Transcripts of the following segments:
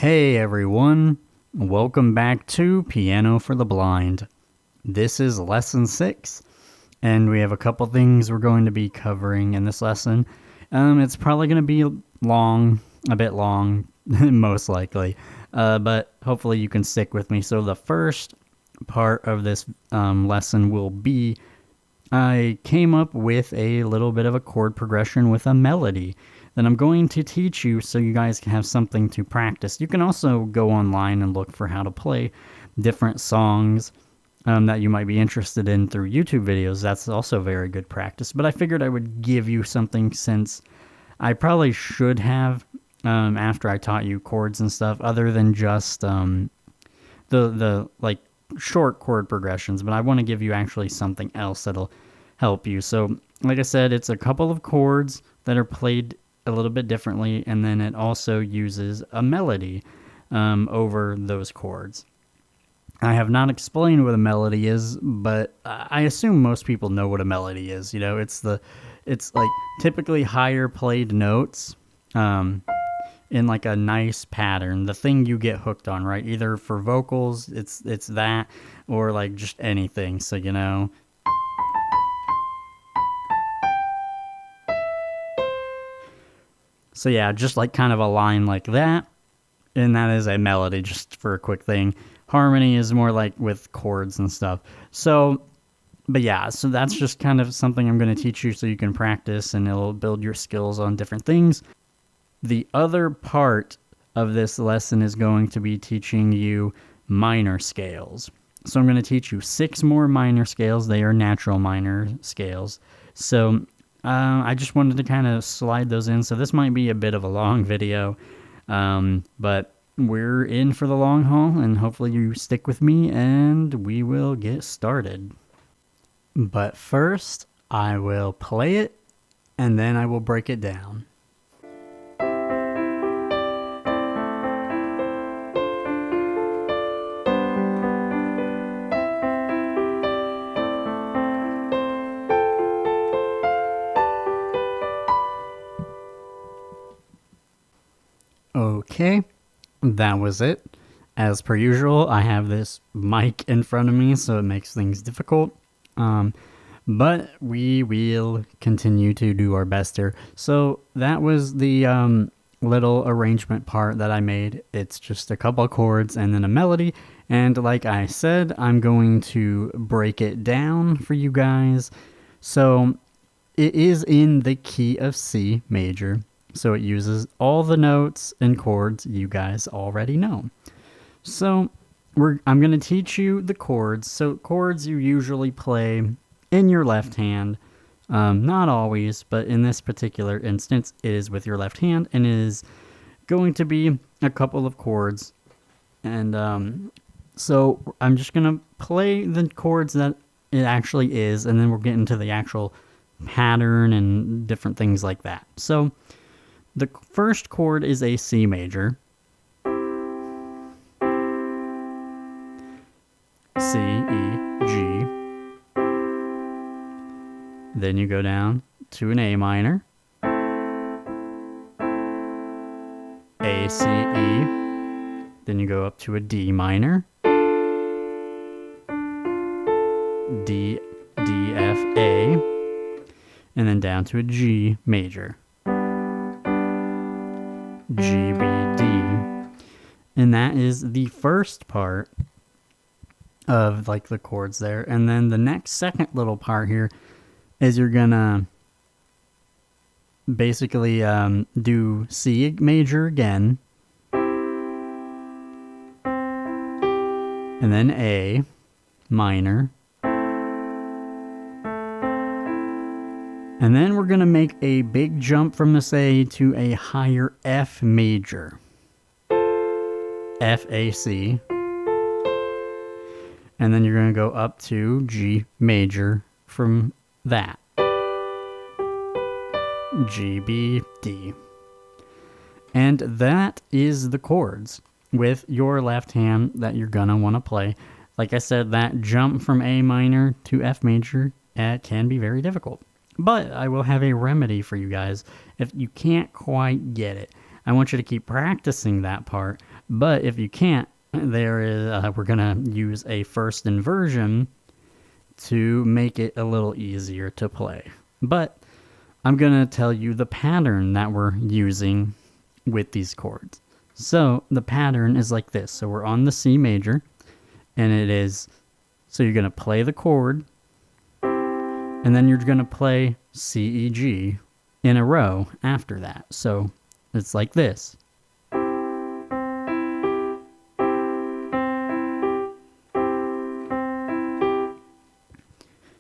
Hey everyone, welcome back to Piano for the Blind. This is lesson 6, and we have a couple things we're going to be covering in this lesson. It's probably going to be a bit long, most likely, but hopefully you can stick with me. So the first part of this lesson will be I came up with a little bit of a chord progression with a melody that I'm going to teach you so you guys can have something to practice. You can also go online and look for how to play different songs that you might be interested in through YouTube videos. That's also very good practice. But I figured I would give you something since I probably should have after I taught you chords and stuff other than just the like short chord progressions, but I want to give you actually something else that'll help you. So like I said, it's a couple of chords that are played a little bit differently, and then it also uses a melody over those chords. I have not explained what a melody is, but I assume most people know what a melody is. You know, it's like typically higher played notes in like a nice pattern, the thing you get hooked on, right? Either for vocals, it's that, or like just anything. So, you know, so yeah, just like kind of a line like that, and that is a melody, just for a quick thing. Harmony is more like with chords and stuff. So, but yeah, so that's just kind of something I'm going to teach you so you can practice, and it'll build your skills on different things. The other part of this lesson is going to be teaching you minor scales. So I'm going to teach you 6 more minor scales. They are natural minor scales. So I just wanted to kind of slide those in. So this might be a bit of a long video, but we're in for the long haul, and hopefully you stick with me and we will get started. But first, I will play it and then I will break it down. Okay, that was it. As per usual, I have this mic in front of me, so it makes things difficult. But we will continue to do our best here. So that was the little arrangement part that I made. It's just a couple of chords and then a melody. And like I said, I'm going to break it down for you guys. So it is in the key of C major. So it uses all the notes and chords you guys already know. So I'm going to teach you the chords. So chords you usually play in your left hand. Not always, but in this particular instance, it is with your left hand, and it is going to be a couple of chords. And so I'm just going to play the chords that it actually is, and then we'll get into the actual pattern and different things like that. So the first chord is a C major. C, E, G. Then you go down to an A minor. A, C, E. Then you go up to a D minor. D, D, F, A. And then down to a G major. G, B, D. And that is the first part of like the chords there. And then the second little part here is you're gonna basically do C major again, and then A minor, and then we're gonna make a big jump from this A to a higher F major, F, A, C. And then you're going to go up to G major from that. G, B, D. And that is the chords with your left hand that you're going to want to play. Like I said, that jump from A minor to F major can be very difficult. But I will have a remedy for you guys if you can't quite get it. I want you to keep practicing that part, But if you can't, we're going to use a first inversion to make it a little easier to play. But I'm going to tell you the pattern that we're using with these chords. So the pattern is like this. So we're on the C major, and so you're going to play the chord, and then you're going to play C, E, G in a row after that. So it's like this.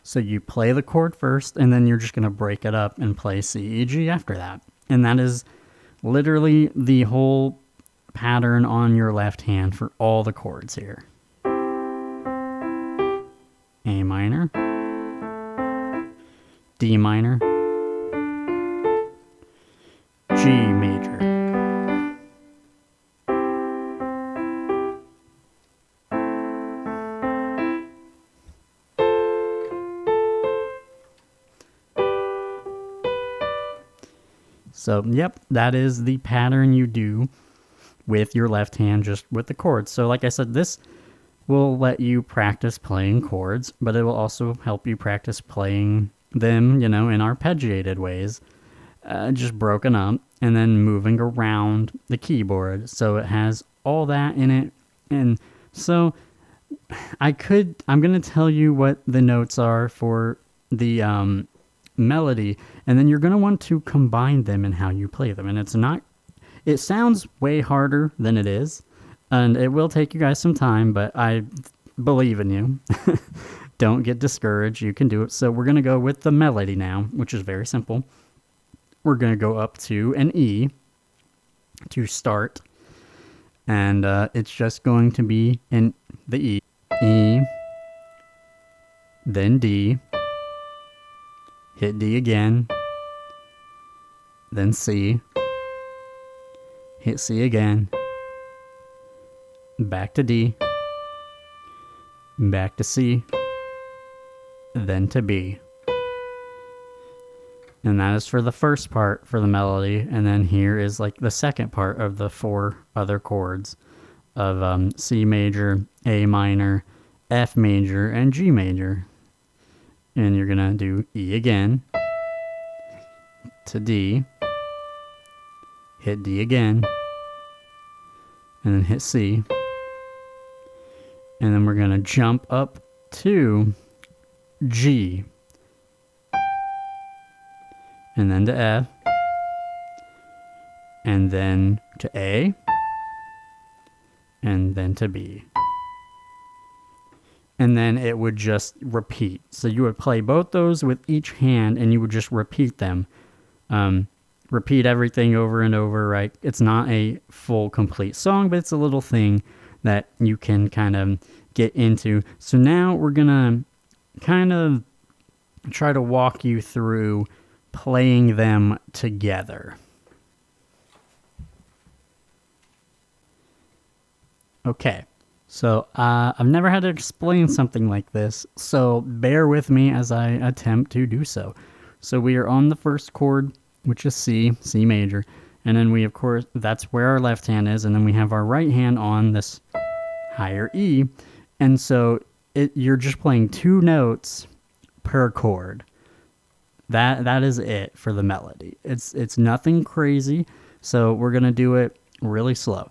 So you play the chord first, and then you're just going to break it up and play C, E, G after that. And that is literally the whole pattern on your left hand for all the chords here. A minor, D minor, G major, so yep, that is the pattern you do with your left hand, just with the chords. So like I said, this will let you practice playing chords, but it will also help you practice playing them, in arpeggiated ways, just broken up, and then moving around the keyboard. So it has all that in it. And so I'm going to tell you what the notes are for the melody, and then you're going to want to combine them in how you play them. And it sounds way harder than it is, and it will take you guys some time, but I believe in you. Don't get discouraged. You can do it. So we're going to go with the melody now, which is very simple. We're going to go up to an E to start, and it's just going to be in the E, then D, hit D again, then C, hit C again, back to D, back to C, then to B. And that is for the first part for the melody. And then here is like the second part of the 4 other chords of C major, A minor, F major, and G major. And you're going to do E again, to D, hit D again, and then hit C. And then we're going to jump up to G, and then to F, and then to A, and then to B. And then it would just repeat. So you would play both those with each hand, and you would just repeat them. Repeat everything over and over, right? It's not a full, complete song, but it's a little thing that you can kind of get into. So now we're going to kind of try to walk you through playing them together. Okay, so I've never had to explain something like this, so bear with me as I attempt to do so. So we are on the first chord, which is C major, and then we, of course, that's where our left hand is, and then we have our right hand on this higher E, and so you're just playing 2 notes per chord. That is it for the melody. It's nothing crazy, so we're going to do it really slow.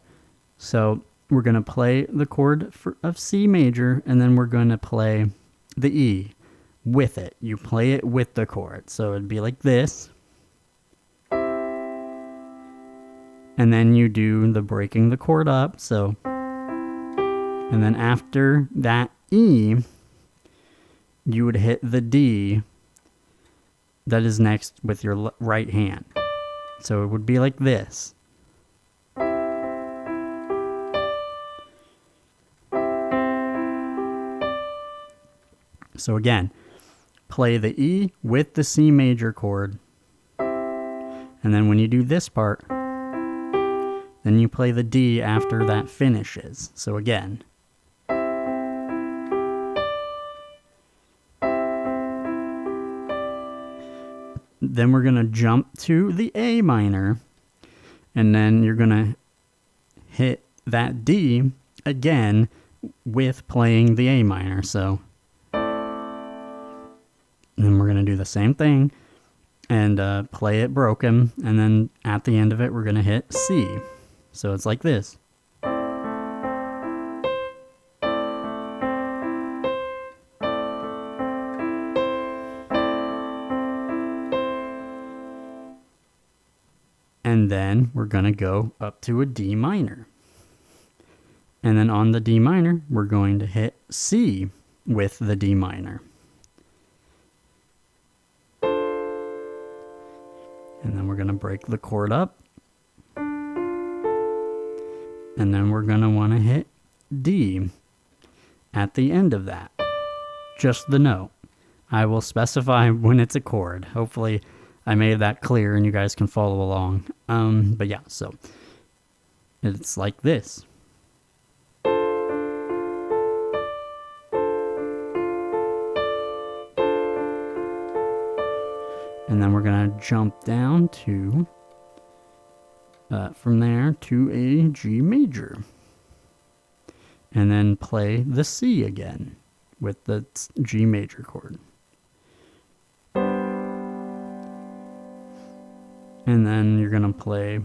So we're going to play the chord of C major, and then we're going to play the E with it. You play it with the chord. So it'd be like this. And then you do the breaking the chord up. So, and then after that E, you would hit the D that is next with your right hand. So it would be like this. So again, play the E with the C major chord. And then when you do this part, then you play the D after that finishes. So again. Then we're going to jump to the A minor, and then you're going to hit that D again with playing the A minor. So then we're going to do the same thing and play it broken, and then at the end of it we're going to hit C. So it's like this. And then we're going to go up to a D minor. And then on the D minor, we're going to hit C with the D minor. And then we're going to break the chord up. And then we're going to want to hit D at the end of that. Just the note. I will specify when it's a chord. Hopefully I made that clear and you guys can follow along. But yeah, so it's like this. And then we're going to jump down to, from there to a G major. And then play the C again with the G major chord. And then you're going to play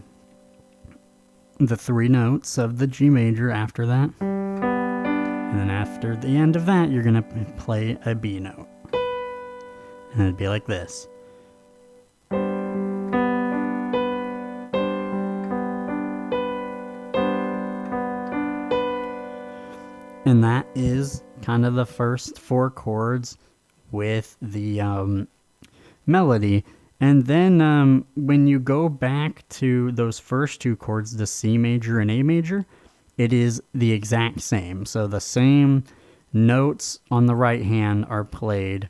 the 3 notes of the G major after that. And then after the end of that, you're going to play a B note. And it'd be like this. And that is kind of the first 4 chords with the melody. And then when you go back to those first 2 chords, the C major and A major, it is the exact same. So the same notes on the right hand are played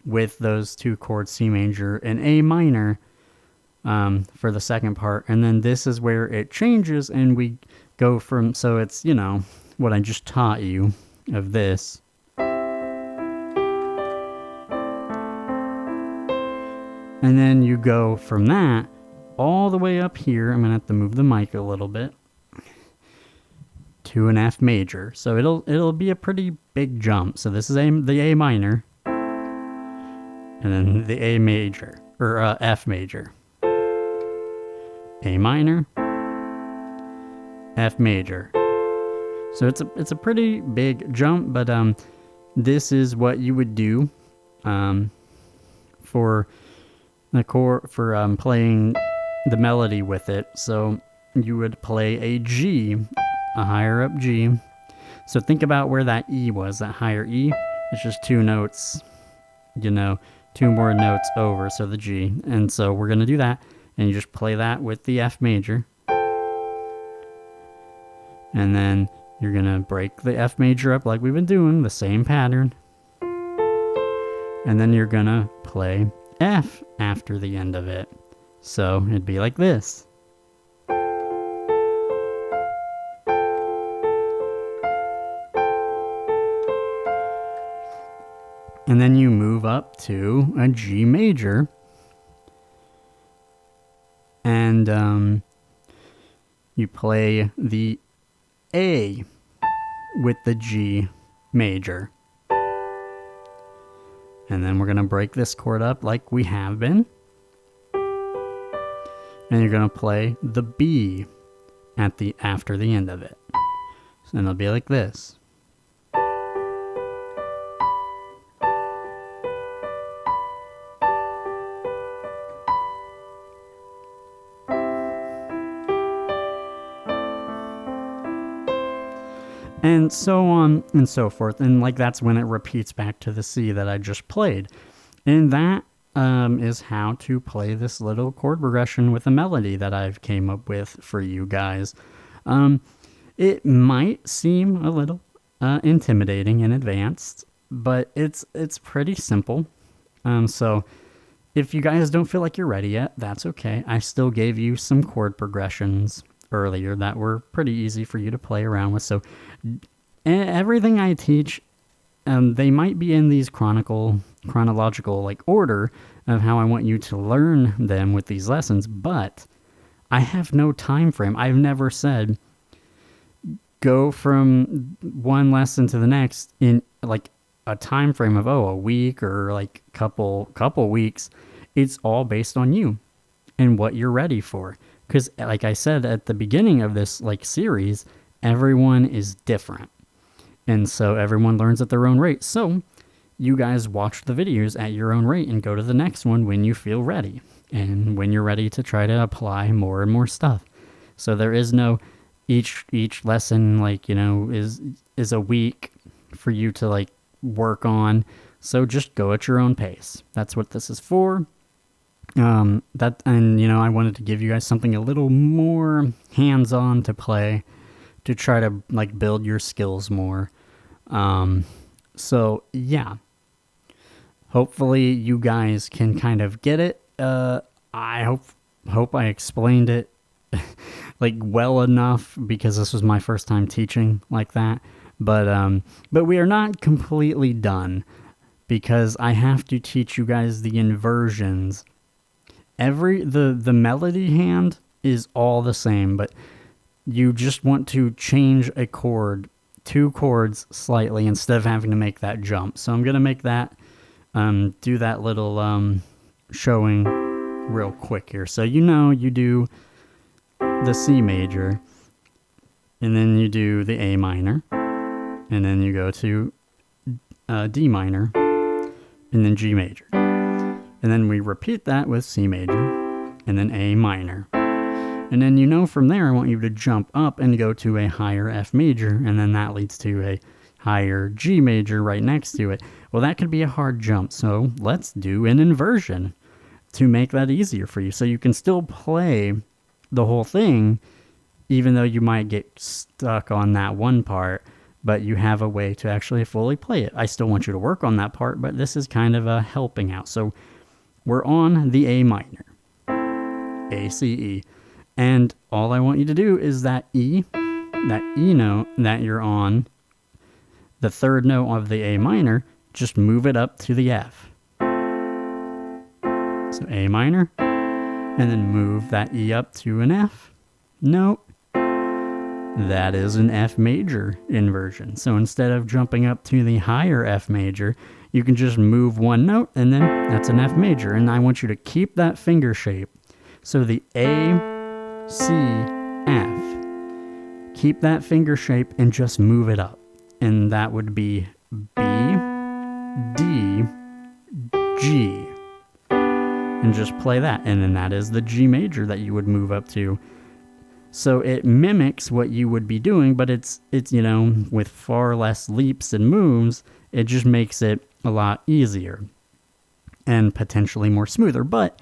with those 2 chords, C major and A minor, for the second part. And then this is where it changes and we go from, so it's, you know, what I just taught you of this. And then you go from that all the way up here. I'm going to have to move the mic a little bit to an F major. So it'll be a pretty big jump. So this is the A minor and then the A major or F major. A minor, F major. So it's a pretty big jump, but this is what you would do for the chord, for playing the melody with it. So you would play a G, a higher up G. So think about where that E was, that higher E. It's just 2 notes, you know, 2 more notes over, so the G. And so we're going to do that, and you just play that with the F major. And then you're going to break the F major up like we've been doing, the same pattern. And then you're going to play F after the end of it. So it'd be like this. And then you move up to a G major. And you play the A with the G major. And then we're going to break this chord up like we have been. And you're going to play the B after the end of it. And it'll be like this. And so on and so forth. And like that's when it repeats back to the C that I just played. And that is how to play this little chord progression with a melody that I've came up with for you guys. It might seem a little intimidating and advanced, but it's pretty simple. So if you guys don't feel like you're ready yet, that's okay. I still gave you some chord progressions earlier that were pretty easy for you to play around with. So everything I teach, they might be in these chronological like order of how I want you to learn them with these lessons, but I have no time frame. I've never said go from one lesson to the next in like a time frame of a week or like couple weeks. It's all based on you and what you're ready for. Because like I said at the beginning of this like series, everyone is different. And so everyone learns at their own rate. So you guys watch the videos at your own rate and go to the next one when you feel ready and when you're ready to try to apply more and more stuff. So there is no each lesson like, you know, is a week for you to like work on. So just go at your own pace. That's what this is for. And you know, I wanted to give you guys something a little more hands-on to play to try to like build your skills more. So yeah, hopefully you guys can kind of get it. I hope I explained it like well enough, because this was my first time teaching like that. But we are not completely done, because I have to teach you guys the inversions. The melody hand is all the same, but you just want to change a chord, 2 chords slightly, instead of having to make that jump. So I'm going to make that, do that little showing real quick here. So you know, you do the C major, and then you do the A minor, and then you go to D minor, and then G major. And then we repeat that with C major, and then A minor. And then, you know, from there, I want you to jump up and go to a higher F major, and then that leads to a higher G major right next to it. Well, that could be a hard jump, so let's do an inversion to make that easier for you. So you can still play the whole thing, even though you might get stuck on that one part, but you have a way to actually fully play it. I still want you to work on that part, but this is kind of a helping out. So we're on the A minor, A, C, E. And all I want you to do is that E note that you're on, the third note of the A minor, just move it up to the F. So A minor, and then move that E up to an F note. That is an F major inversion. So instead of jumping up to the higher F major, you can just move one note, and then that's an F major. And I want you to keep that finger shape. So the A, C, F. Keep that finger shape and just move it up. And that would be B, D, G. And just play that. And then that is the G major that you would move up to. So it mimics what you would be doing, but it's you know, with far less leaps and moves, it just makes it a lot easier and potentially more smoother. But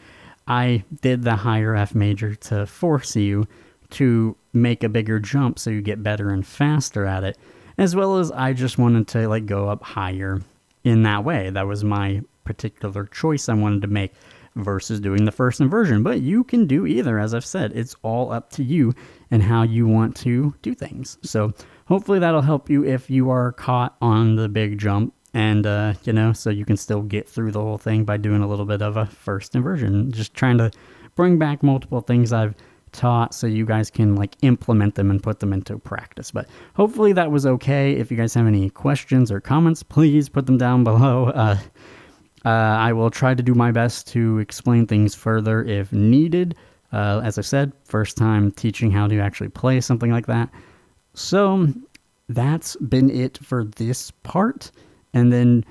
I did the higher F major to force you to make a bigger jump so you get better and faster at it, as well as I just wanted to like go up higher in that way. That was my particular choice I wanted to make versus doing the first inversion. But you can do either. As I've said, it's all up to you and how you want to do things. So hopefully that'll help you if you are caught on the big jump. And, you know, so you can still get through the whole thing by doing a little bit of a first inversion. Just trying to bring back multiple things I've taught so you guys can like implement them and put them into practice. But hopefully that was okay. If you guys have any questions or comments, please put them down below. I will try to do my best to explain things further if needed. As I said, first time teaching how to actually play something like that. So that's been it for this part. And then,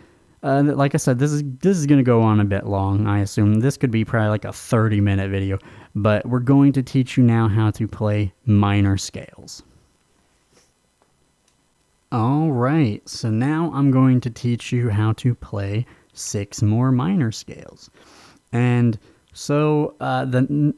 like I said, this is going to go on a bit long, I assume. This could be probably like a 30-minute video. But we're going to teach you now how to play minor scales. All right, so now I'm going to teach you how to play 6 more minor scales. And so a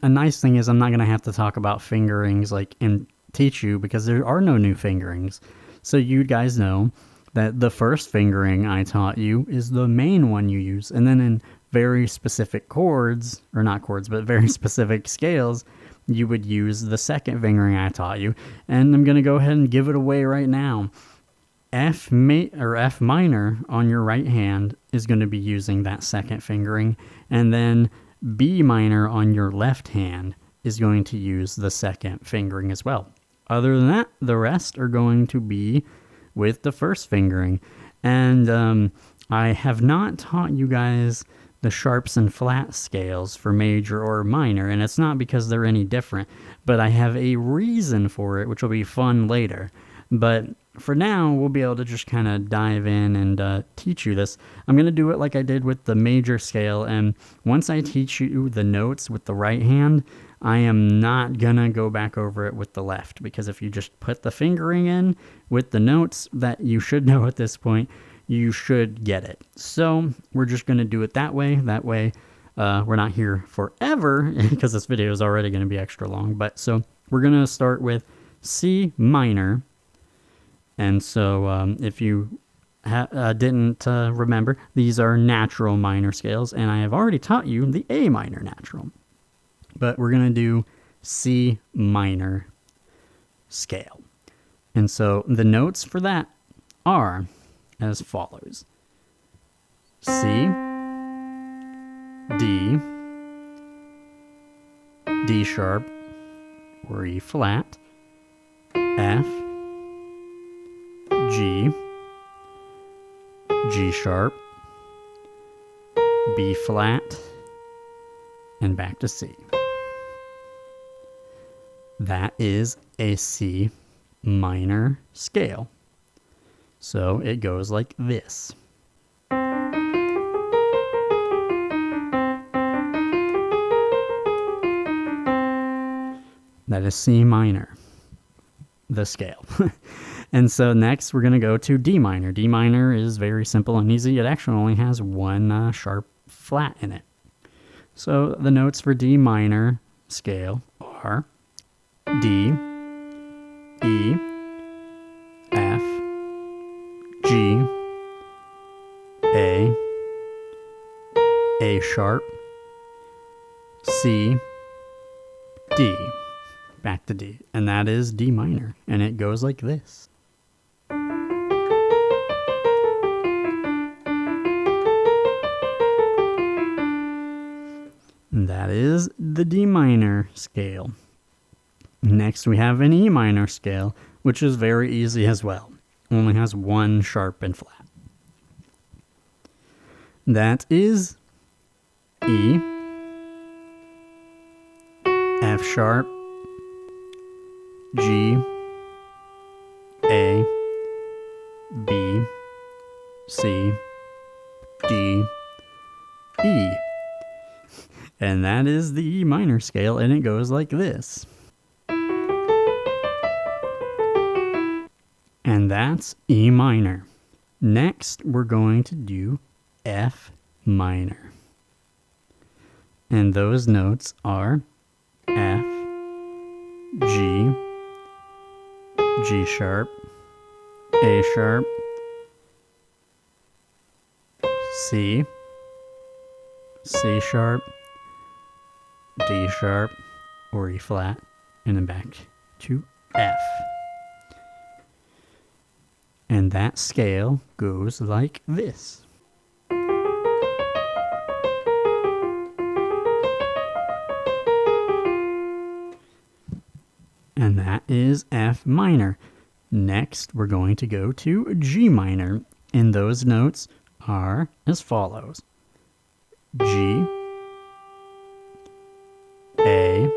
nice thing is I'm not going to have to talk about fingerings like and teach you, because there are no new fingerings. So you guys know that the first fingering I taught you is the main one you use. And then in very specific chords, or not chords, but very specific scales, you would use the second fingering I taught you. And I'm going to go ahead and give it away right now. F minor on your right hand is going to be using that second fingering. And then B minor on your left hand is going to use the second fingering as well. Other than that, the rest are going to be with the first fingering. And I have not taught you guys the sharps and flat scales for major or minor, and it's not because they're any different, but I have a reason for it, which will be fun later. But for now, we'll be able to just kind of dive in and teach you this. I'm going to do it like I did with the major scale, and once I teach you the notes with the right hand, I am not going to go back over it with the left, because if you just put the fingering in with the notes that you should know at this point, you should get it. So we're just going to do it that way. That way we're not here forever because this video is already going to be extra long. But so we're going to start with C minor. And so if you didn't remember, these are natural minor scales, and I have already taught you the A minor natural. But we're going to do C minor scale. And so the notes for that are as follows: C, D, D sharp or E flat, F, G, G sharp, B flat, and back to C. That is a C minor scale. So it goes like this. That is C minor, the scale. And so next we're going to go to D minor. D minor is very simple and easy. It actually only has one sharp flat in it. So the notes for D minor scale are D, E, F, G, A sharp, C, D, back to D. And that is D minor. And it goes like this. And that is the D minor scale. Next we have an E minor scale, which is very easy as well. Only has one sharp and flat. That is E, F sharp, G, A, B, C, D, E. And that is the E minor scale, and it goes like this. And that's E minor. Next, we're going to do F minor. And those notes are F, G, G sharp, A sharp, C, C sharp, D sharp, or E flat, and then back to F. And that scale goes like this. And that is F minor. Next, we're going to go to G minor, and those notes are as follows: G, A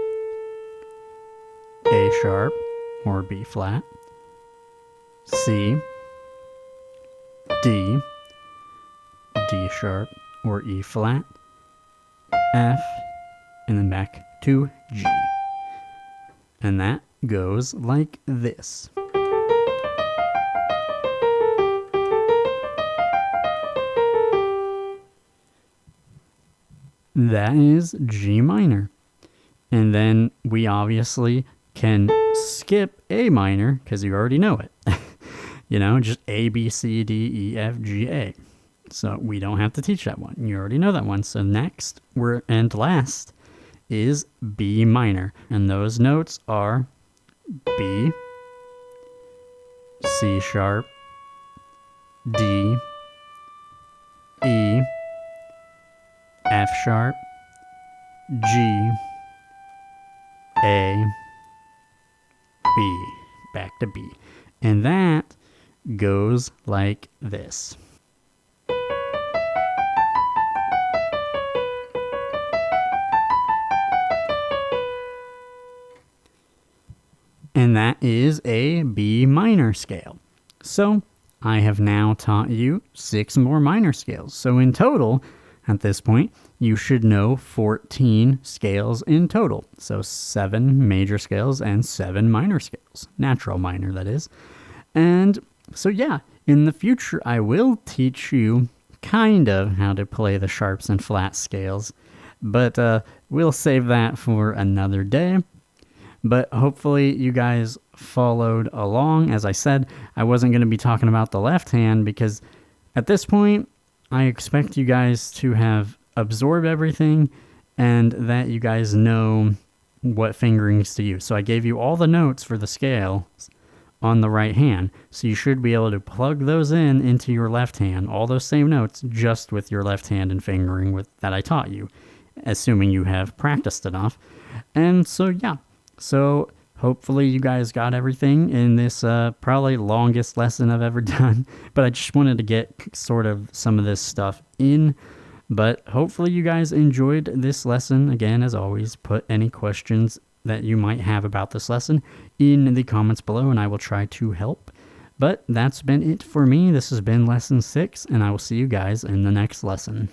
sharp or B flat, C, D, D sharp or E flat, F, and then back to G. And that goes like this. That is G minor. And then we obviously can skip A minor because you already know it. You know, just A, B, C, D, E, F, G, A. So we don't have to teach that one. You already know that one. So next, and last, is B minor. And those notes are B, C sharp, D, E, F sharp, G, A, B. back to B. And that goes like this. And that is a B minor scale. So I have now taught you 6 more minor scales. So in total, at this point, you should know 14 scales in total. So 7 major scales and 7 minor scales. Natural minor, that is. And so yeah, in the future, I will teach you kind of how to play the sharps and flats scales. But we'll save that for another day. But hopefully you guys followed along. As I said, I wasn't going to be talking about the left hand because at this point, I expect you guys to have absorbed everything and that you guys know what fingerings to use. So I gave you all the notes for the scales on the right hand. So you should be able to plug those in into your left hand, all those same notes, just with your left hand and fingering that I taught you, assuming you have practiced enough. And so, yeah. So hopefully you guys got everything in this probably longest lesson I've ever done. But I just wanted to get sort of some of this stuff in. But hopefully you guys enjoyed this lesson. Again, as always, put any questions that you might have about this lesson in the comments below and I will try to help. But that's been it for me. This has been lesson 6 and I will see you guys in the next lesson.